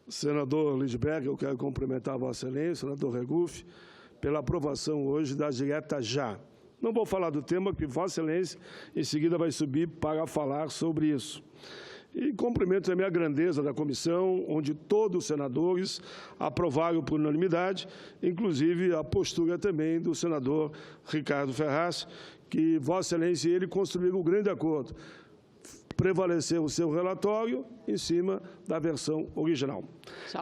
Senador Lindbergh, eu quero cumprimentar a Vossa Excelência, senador Regufe, pela aprovação hoje da direta já. Não vou falar do tema, porque Vossa Excelência em seguida vai subir para falar sobre isso. E cumprimento também a grandeza da comissão, onde todos os senadores aprovaram por unanimidade, inclusive a postura também do senador Ricardo Ferraz, que Vossa Excelência e ele construíram um grande acordo. Prevaleceu o seu relatório em cima da versão original.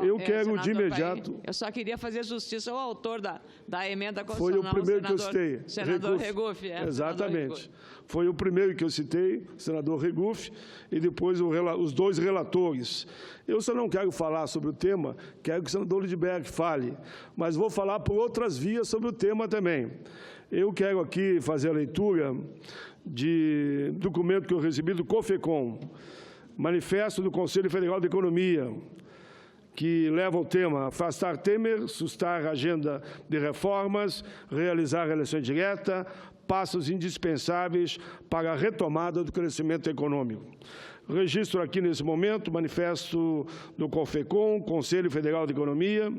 Eu quero de imediato... Eu só queria fazer justiça ao autor da emenda constitucional. Foi o primeiro que eu citei. Senador Regufe. Exatamente. Foi o primeiro que eu citei, senador Regufe, e depois os dois relatores. Eu só não quero falar sobre o tema, quero que o senador Lindbergh fale, mas vou falar por outras vias sobre o tema também. Eu quero aqui fazer a leitura de documento que eu recebi do COFECOM, Manifesto do Conselho Federal de Economia, que leva o tema afastar Temer, sustar a agenda de reformas, realizar a eleição direta, passos indispensáveis para a retomada do crescimento econômico. Registro aqui nesse momento o manifesto do COFECOM, Conselho Federal de Economia,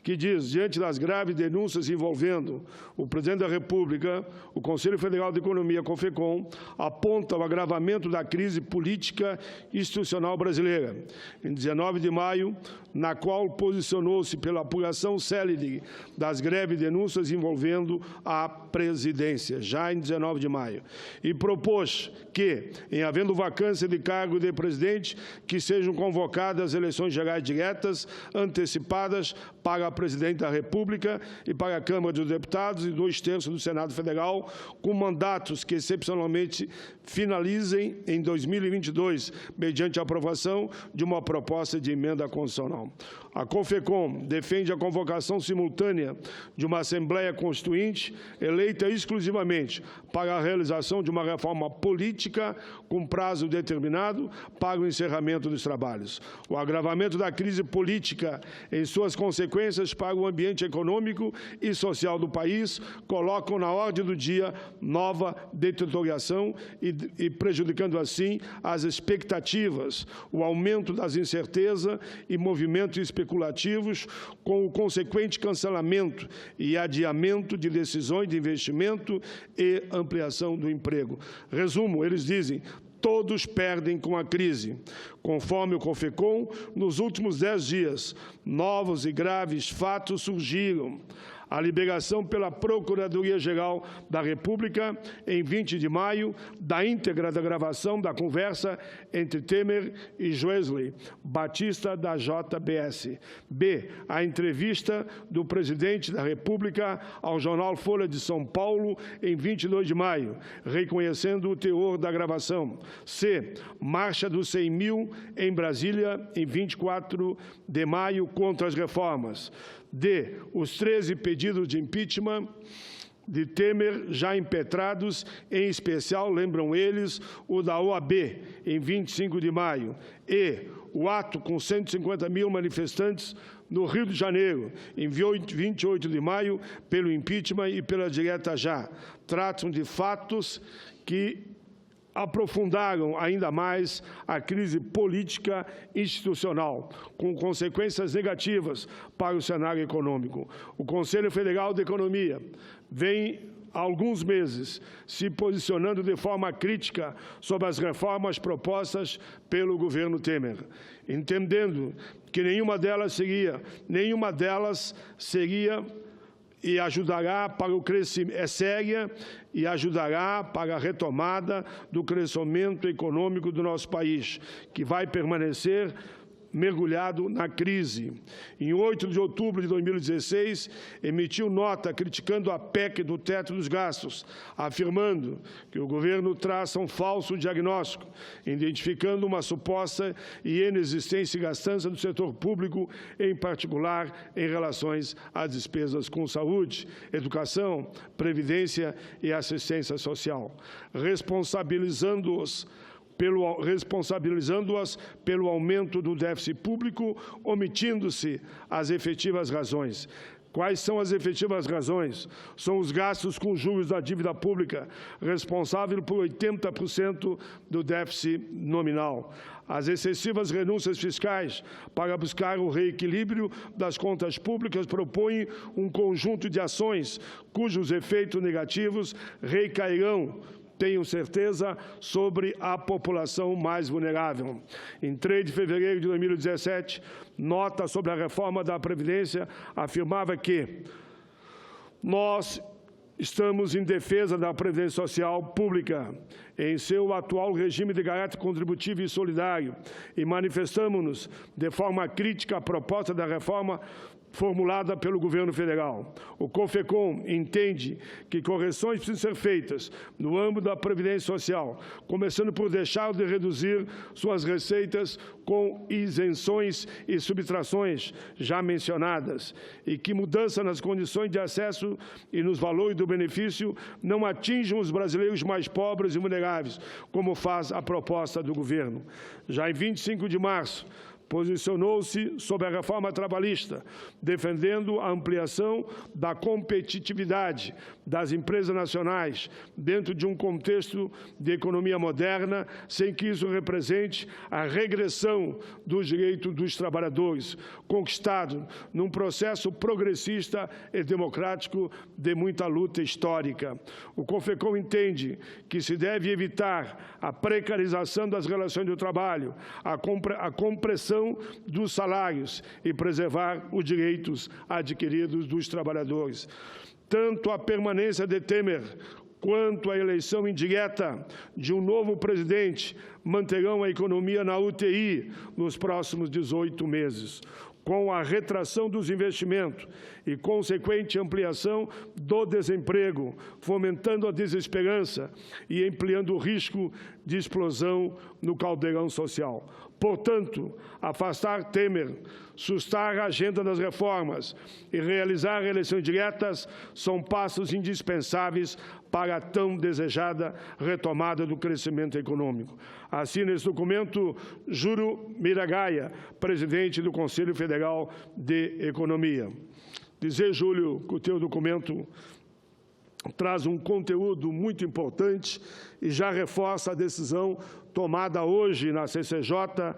que diz, diante das graves denúncias envolvendo o presidente da República, o Conselho Federal de Economia, COFECOM, aponta o agravamento da crise política e institucional brasileira. Em 19 de maio, na qual posicionou-se pela apuração célere das greves denúncias envolvendo a presidência, já em 19 de maio, e propôs que, em havendo vacância de cargo de presidente, que sejam convocadas eleições gerais diretas, antecipadas para a presidente da República e para a Câmara dos Deputados e 2/3 do Senado Federal, com mandatos que, excepcionalmente, finalizem em 2022, mediante a aprovação de uma proposta de emenda constitucional. A COFECOM defende a convocação simultânea de uma Assembleia Constituinte eleita exclusivamente para a realização de uma reforma política com prazo determinado para o encerramento dos trabalhos. O agravamento da crise política em suas consequências para o ambiente econômico e social do país colocam na ordem do dia nova deterioração e prejudicando assim as expectativas, o aumento das incertezas e movimentos especulativos, com o consequente cancelamento e adiamento de decisões de investimento e ampliação do emprego. Resumo, eles dizem, todos perdem com a crise. Conforme o COFECOM, nos últimos 10 dias, novos e graves fatos surgiram. A liberação pela Procuradoria-Geral da República, em 20 de maio, da íntegra da gravação da conversa entre Temer e Joesley Batista, da JBS. B. A entrevista do presidente da República ao jornal Folha de São Paulo, em 22 de maio, reconhecendo o teor da gravação. C. Marcha dos 100 mil em Brasília, em 24 de maio, contra as reformas. D. Os 13 pedidos de impeachment de Temer já impetrados, em especial, lembram eles, o da OAB, em 25 de maio. E. O ato com 150 mil manifestantes no Rio de Janeiro, em 28 de maio, pelo impeachment e pela direta já. Tratam de fatos que aprofundaram ainda mais a crise política institucional, com consequências negativas para o cenário econômico. O Conselho Federal de Economia vem há alguns meses se posicionando de forma crítica sobre as reformas propostas pelo governo Temer, entendendo que nenhuma delas seria e ajudará para o crescimento, é séria e ajudará para a retomada do crescimento econômico do nosso país, que vai permanecer mergulhado na crise. Em 8 de outubro de 2016, emitiu nota criticando a PEC do teto dos gastos, afirmando que o governo traça um falso diagnóstico, identificando uma suposta e inexistência de gastança do setor público, em particular em relações às despesas com saúde, educação, previdência e assistência social, responsabilizando-as pelo aumento do déficit público, omitindo-se as efetivas razões. Quais são as efetivas razões? São os gastos com juros da dívida pública, responsável por 80% do déficit nominal. As excessivas renúncias fiscais para buscar o reequilíbrio das contas públicas propõem um conjunto de ações cujos efeitos negativos recairão, tenho certeza, sobre a população mais vulnerável. Em 3 de fevereiro de 2017, nota sobre a reforma da Previdência afirmava que nós estamos em defesa da Previdência Social pública em seu atual regime de caráter contributivo e solidário e manifestamos-nos de forma crítica à proposta da reforma formulada pelo governo federal. O CONFECOM entende que correções precisam ser feitas no âmbito da Previdência Social, começando por deixar de reduzir suas receitas com isenções e subtrações já mencionadas, e que mudança nas condições de acesso e nos valores do benefício não atinjam os brasileiros mais pobres e vulneráveis, como faz a proposta do governo. Já em 25 de março, posicionou-se sobre a reforma trabalhista, defendendo a ampliação da competitividade das empresas nacionais dentro de um contexto de economia moderna, sem que isso represente a regressão dos direitos dos trabalhadores, conquistado num processo progressista e democrático de muita luta histórica. O CONFECOM entende que se deve evitar a precarização das relações de trabalho, a compressão dos salários e preservar os direitos adquiridos dos trabalhadores. Tanto a permanência de Temer quanto a eleição indireta de um novo presidente manterão a economia na UTI nos próximos 18 meses. Com a retração dos investimentos e consequente ampliação do desemprego, fomentando a desesperança e ampliando o risco de explosão no caldeirão social. Portanto, afastar Temer, sustar a agenda das reformas e realizar eleições diretas são passos indispensáveis para a tão desejada retomada do crescimento econômico. Assina esse documento Júlio Miragaia, presidente do Conselho Federal de Economia. Dizer, Júlio, que o teu documento traz um conteúdo muito importante e já reforça a decisão tomada hoje na CCJ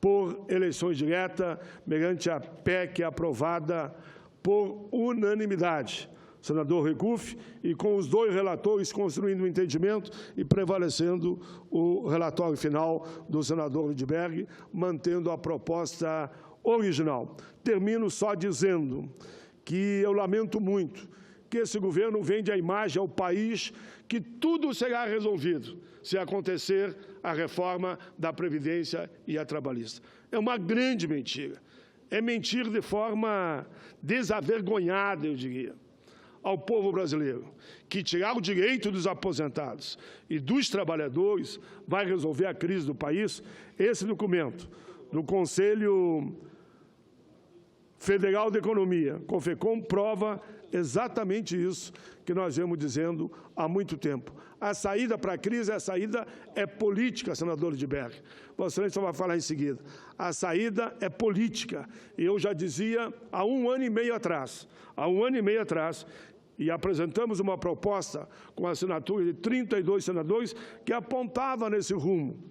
por eleições diretas, mediante a PEC aprovada por unanimidade. Senador Regufe, e com os 2 relatores construindo um entendimento e prevalecendo o relatório final do senador Lindbergh, mantendo a proposta original. Termino só dizendo que eu lamento muito que esse governo vende a imagem ao país que tudo será resolvido se acontecer a reforma da Previdência e a trabalhista. É uma grande mentira. É mentir de forma desavergonhada, eu diria, ao povo brasileiro, que tirar o direito dos aposentados e dos trabalhadores vai resolver a crise do país. Esse documento do Conselho Federal de Economia, CONFECOM, prova exatamente isso que nós vemos dizendo há muito tempo. A saída para a crise, a saída é política, senador Lindbergh. Vossa Excelência vai falar em seguida. A saída é política. E eu já dizia há 1 ano e meio atrás, e apresentamos uma proposta com a assinatura de 32 senadores que apontava nesse rumo.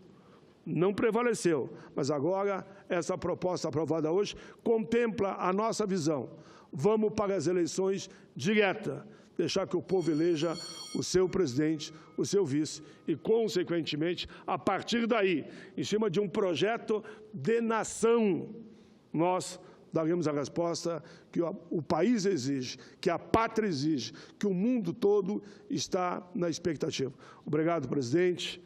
Não prevaleceu, mas agora essa proposta aprovada hoje contempla a nossa visão. Vamos para as eleições diretas, deixar que o povo eleja o seu presidente, o seu vice e, consequentemente, a partir daí, em cima de um projeto de nação, nós daremos a resposta que o país exige, que a pátria exige, que o mundo todo está na expectativa. Obrigado, presidente.